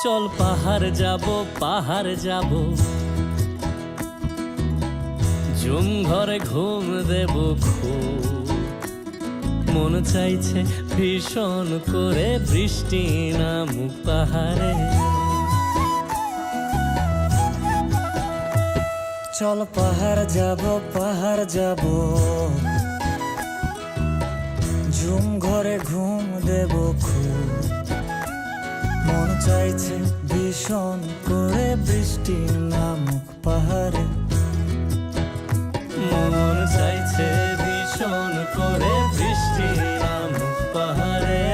চল পাহাড় যাব ঝুম ঘরে ঘুম দেব খুব মন চাইছে ভীষণ করে বৃষ্টি নামুক পাহাড়ে। চল পাহাড় যাব ঝুম ঘরে ঘুম দেব খুব মন চাইছে ভীষণ করে বৃষ্টি নামুক পাহাড়ে। মন চাইছে ভীষণ করে বৃষ্টি নামুক পাহাড়ে।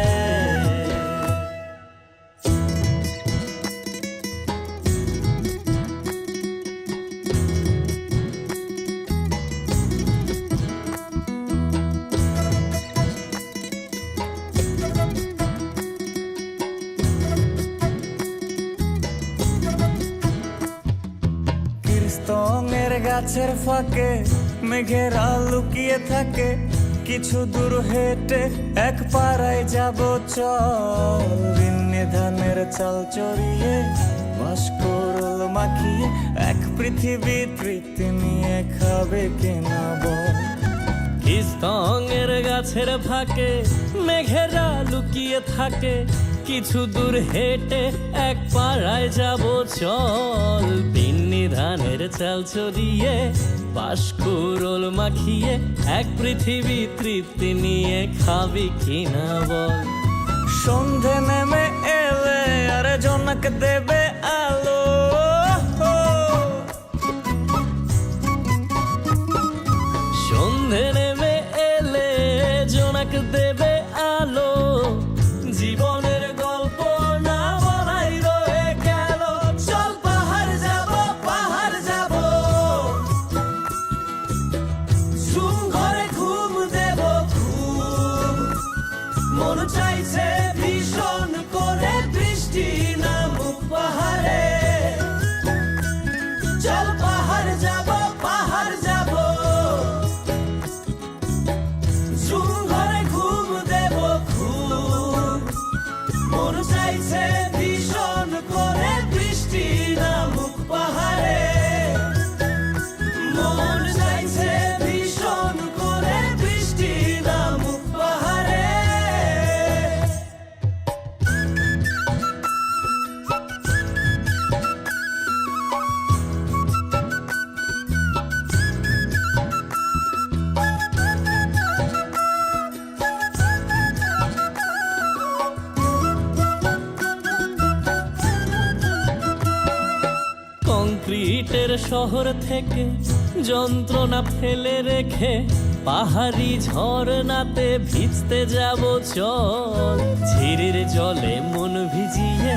স্তঙের গাছের ফাঁকে মেঘেরা লুকিয়ে থাকে, কিছু দূর হেঁটে এক পাড়ায় যাব চল। বিন্নি ধানের চাল চড়িয়ে বাঁশকরল মাখিয়ে এক পৃথিবী তৃপ্তি নিয়ে খাবে কিনা বল। স্তঙের গাছের ফাঁকে মেঘেরা লুকিয়ে থাকে, কিছু দূর হেঁটে এক পাড়ায় যাব চল। বিন্নি ধানের চাল চড়িয়ে বাঁশকরল মাখিয়ে এক পৃথিবী তৃপ্তি নিয়ে খাবি কিনা বল। সন্ধে নেমে এলে আর জনক দেবে আলো, সন্ধে নেমে এলে জোনাক দেবে আলো, জীবনের গল্প না বলাই রয়ে গেল। চল পাহাড় যাব ঝুম ঘরে ঘুম দেব খুব মন চাইছে ভীষণ করে বৃষ্টি নামুক পাহাড়ে। চল পাহাড় যাব ঝুম ঘরে ঘুম দেব খুব মন চাইছে ভীষণ করে বৃষ্টি নামুক পাহাড়ে। মন চাইছে ভীষণ করে বৃষ্টি নামুক পাহাড়ে। কংক্রিটের শহর থেকে যন্ত্রণা ফেলে রেখে পাহাড়ি ঝরনাতে ভিজতে যাব চল। ঝিরির জলে মন ভিজিয়ে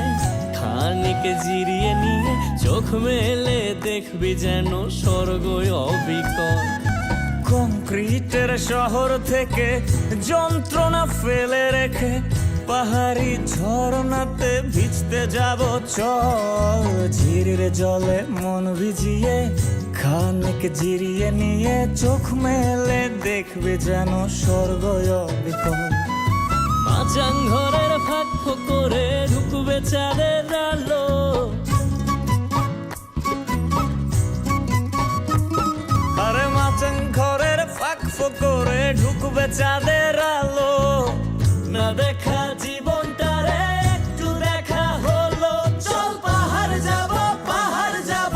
খানিক জিরিয়ে নিয়ে চোখ মেলে দেখবি যেন স্বর্গ অবিকল। কংক্রিটের শহর থেকে যন্ত্রণা ফেলে রেখে পাহাড়ি ঝরনাতে ভিজতে যাব চল। ঝিরির জলে মন ভিজিয়ে খানিক জিরিয়ে নিয়ে চোখ মেলে দেখবে যেন স্বর্গ অবিকল। মাচাং ঘরের ফাঁক করে ঢুকবে চাঁদের আলো, আরে মাচাং ঘরের ফাঁক করে ঢুকবে চাঁদের আলো। না দেখা জীবনটারে একটু দেখা হলো। চল পাহাড় যাব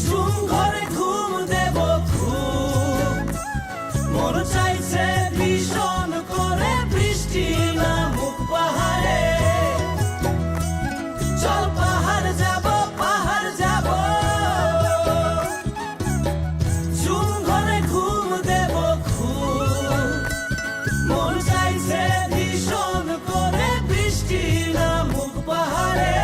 ঝুম ঘরে ঘুম দেব খুব মন চাইছে ভীষণ করে বৃষ্টি নামুক পাহাড়ে। চল পাহাড় যাব ঝুম ঘরে ঘুম দেব খুব মন চাইছে ভীষণ করে বৃষ্টি নামুক পাহাড়ে।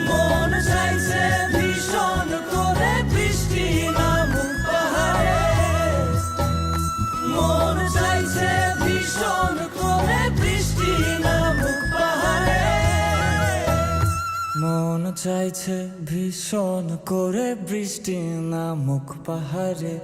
মন চাইছে ভীষণ করে বৃষ্টি নামুক পাহাড়ে। মন চাইছে ভীষণ করে বৃষ্টি নামুক পাহাড়ে। মন চাইছে ভীষণ করে বৃষ্টি নামুক পাহাড়ে।